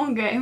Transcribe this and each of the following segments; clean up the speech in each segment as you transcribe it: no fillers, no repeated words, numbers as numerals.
Okay.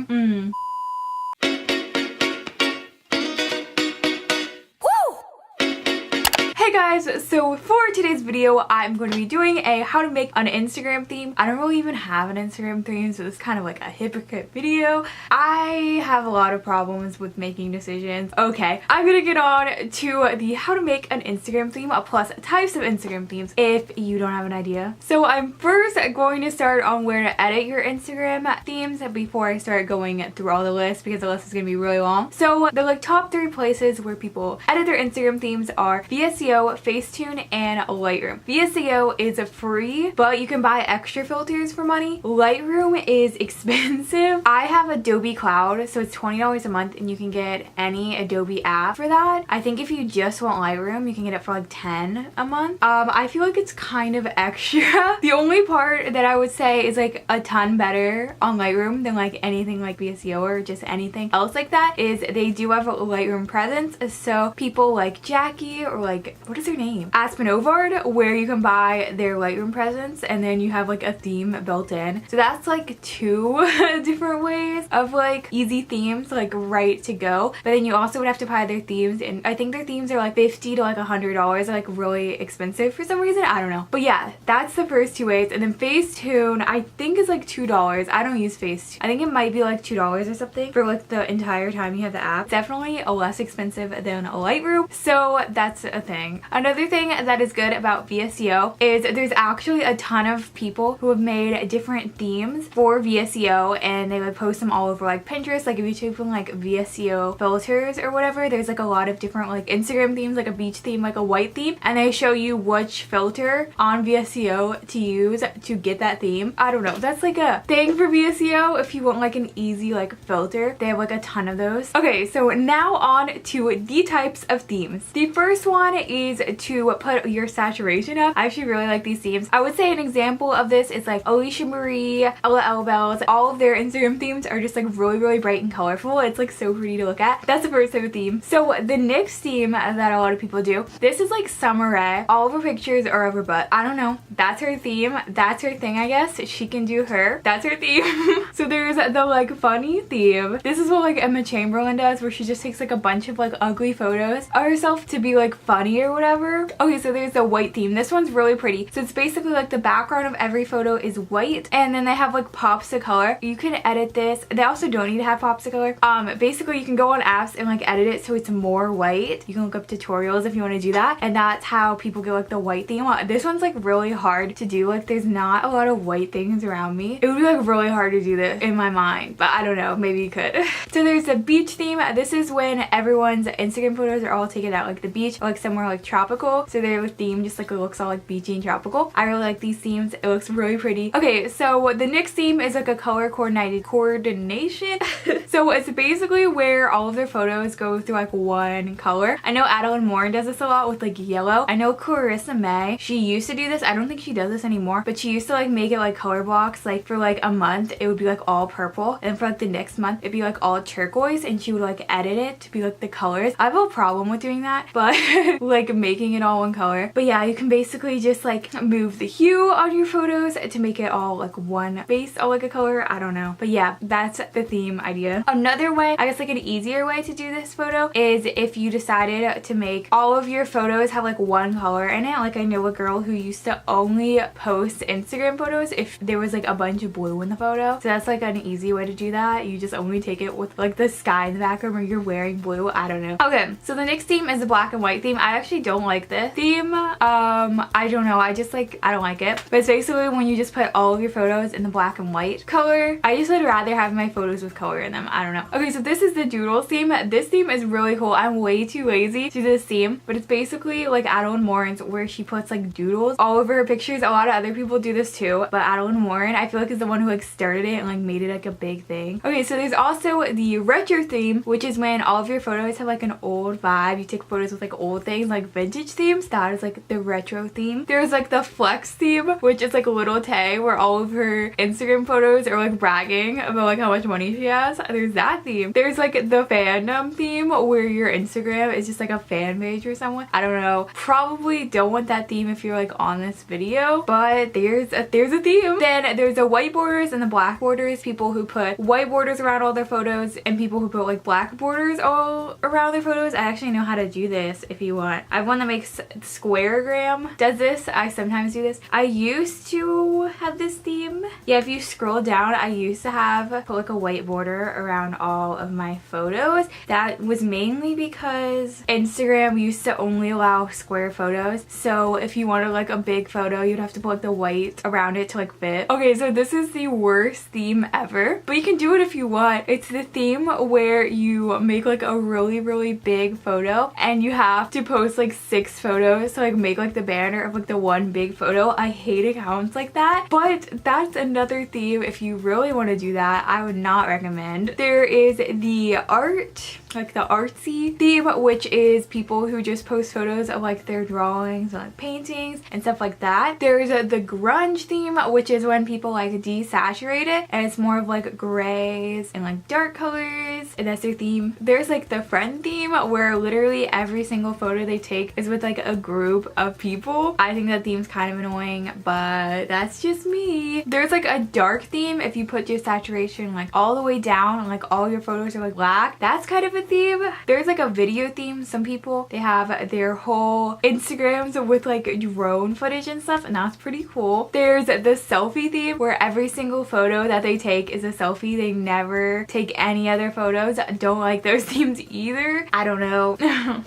Hey guys, so for today's video, I'm going to be doing a how to make an Instagram theme. I don't really even have an Instagram theme, so it's kind of like a hypocrite video. I have a lot of problems with making decisions. Okay, I'm gonna get on to the how to make an Instagram theme plus types of Instagram themes if you don't have an idea. So I'm first going to start on where to edit your Instagram themes before I start going through all the lists, because the list is gonna be really long. So the like top 3 places where people edit their Instagram themes are VSCO, Facetune, and Lightroom. VSCO is free, but you can buy extra filters for money. Lightroom is expensive. I have Adobe Cloud, so it's $20 a month, and you can get any Adobe app for that. I think if you just want Lightroom, you can get it for like $10 a month. I feel like it's kind of extra. The only part that I would say is like a ton better on Lightroom than like anything like VSCO or just anything else like that is they do have a Lightroom presence. So people like Jackie or like, what is her name? Aspen Ovard, where you can buy their Lightroom presence and then you have like a theme built in. So that's like 2 different ways of like easy themes, like right to go. But then you also would have to buy their themes, and I think their themes are like $50 to like $100, like really expensive for some reason. I don't know. But yeah, that's the first 2 ways. And then Facetune, I think is like $2. I don't use Facetune. I think it might be like $2 or something for like the entire time you have the app. It's definitely less expensive than Lightroom. So that's a thing. Another thing that is good about VSCO is there's actually a ton of people who have made different themes for VSCO, and they would post them all over like Pinterest. Like if you type in like VSCO filters or whatever, there's like a lot of different like Instagram themes, like a beach theme, like a white theme, and they show you which filter on VSCO to use to get that theme. I don't know, that's like a thing for VSCO if you want like an easy like filter. They have like a ton of those. Okay, so now on to the types of themes. The first one is to put your saturation up. I actually really like these themes. I would say an example of this is like Alicia Marie, Elle Bells. All of their Instagram themes are just like really bright and colorful. It's like so pretty to look at. That's the first type of theme. So the next theme that a lot of people do, this is like Summer Rae. All of her pictures are of her butt. I don't know. That's her theme. That's her thing, I guess. She can do her. That's her theme. So there's the like funny theme. This is what like Emma Chamberlain does, where she just takes like a bunch of like ugly photos of herself to be like funny or whatever. Okay, so there's the white theme. This one's really pretty. So it's basically like the background of every photo is white, and then they have like pops of color. You can edit this. They also don't need to have pops of color. Basically you can go on apps and like edit it so it's more white. You can look up tutorials if you want to do that, and that's how people get like the white theme. This one's like really hard to do. Like there's not a lot of white things around me. It would be like really hard to do this in my mind, but I don't know, maybe you could. So there's the beach theme. This is when everyone's Instagram photos are all taken at like the beach or like somewhere like tropical. So their theme just like it looks all like beachy and tropical. I really like these themes. It looks really pretty. Okay, so the next theme is like a color coordination. So it's basically where all of their photos go through like one color. I know Adelaine and Morin does this a lot with like yellow. I know Carissa May, she used to do this. I don't think she does this anymore, but she used to like make it like color blocks. Like for like a month it would be like all purple, and for like the next month it'd be like all turquoise, and she would like edit it to be like the colors. I have a problem with doing that, but like making it all one color. But yeah, you can basically just like move the hue on your photos to make it all like one base or like a color. I don't know, but yeah, that's the theme idea. Another way, I guess like an easier way to do this photo is if you decided to make all of your photos have like one color in it. Like I know a girl who used to only post Instagram photos if there was like a bunch of blue in the photo. So that's like an easy way to do that. You just only take it with like the sky in the background where you're wearing blue. I don't know. Okay, so the next theme is the black and white theme. I actually don't like this theme. I don't know, I just like, I don't like it. But it's basically when you just put all of your photos in the black and white color. I just would rather have my photos with color in them. I don't know. Okay, so this is the doodles theme. This theme is really cool. I'm way too lazy to do this theme, but it's basically like Adelaine Morin's, where she puts like doodles all over her pictures. A lot of other people do this too, but Adelaine Morin, I feel like, is the one who like started it and like made it like a big thing. Okay, so there's also the retro theme, which is when all of your photos have like an old vibe. You take photos with like old things, like vintage themes. That is like the retro theme. There's like the flex theme, which is like Little Tay, where all of her Instagram photos are like bragging about like how much money she has. there's that theme. There's like the fandom theme where your Instagram is just like a fan page or someone. I don't know. Probably don't want that theme if you're like on this video, but there's a theme. Then there's the white borders and the black borders. People who put white borders around all their photos and people who put like black borders all around their photos. I actually know how to do this if you want. I have one that makes Squaregram does this. I sometimes do this. I used to have this theme. Yeah, if you scroll down, I used to have put like a white border around all of my photos. That was mainly because Instagram used to only allow square photos. So if you wanted like a big photo, you'd have to put like the white around it to like fit. Okay, so this is the worst theme ever, but you can do it if you want. It's the theme where you make like a really big photo and you have to post like 6 photos to like make like the banner of like the one big photo. I hate accounts like that, but that's another theme. If you really want to do that, I would not recommend. There is the art, like the artsy theme, which is people who just post photos of like their drawings and like paintings and stuff like that. There's the grunge theme, which is when people like desaturate it and it's more of like grays and like dark colors, and that's their theme. There's like the friend theme where literally every single photo they take is with like a group of people. I think that theme's kind of annoying, but that's just me. There's like a dark theme if you put your saturation like all the way down and like all your photos are like black. That's kind of a theme. There's like a video theme. Some people, they have their whole Instagrams with like drone footage and stuff, and that's pretty cool. There's the selfie theme where every single photo that they take is a selfie. They never take any other photos. Don't like those themes either. I don't know.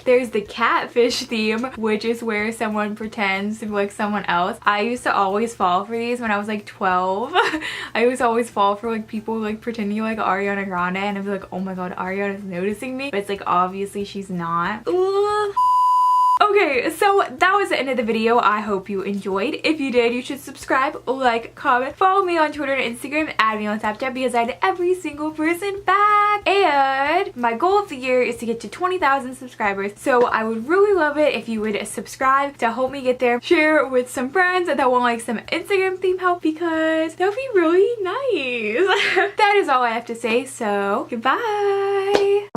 There's the catfish theme, which is where someone pretends to be like someone else. I used to always fall for these when I was like 12. I used to always fall for like people like pretending like Ariana Grande, and I'd be like, oh my god, Ariana's noticing me, but it's like obviously she's not. Ugh. Okay, so that was the end of the video. I hope you enjoyed. If you did, you should subscribe, like, comment, follow me on Twitter and Instagram, add me on Snapchat because I add every single person back. And my goal of the year is to get to 20,000 subscribers. So I would really love it if you would subscribe to help me get there. Share with some friends that want like some Instagram theme help because that would be really nice. That is all I have to say, so goodbye.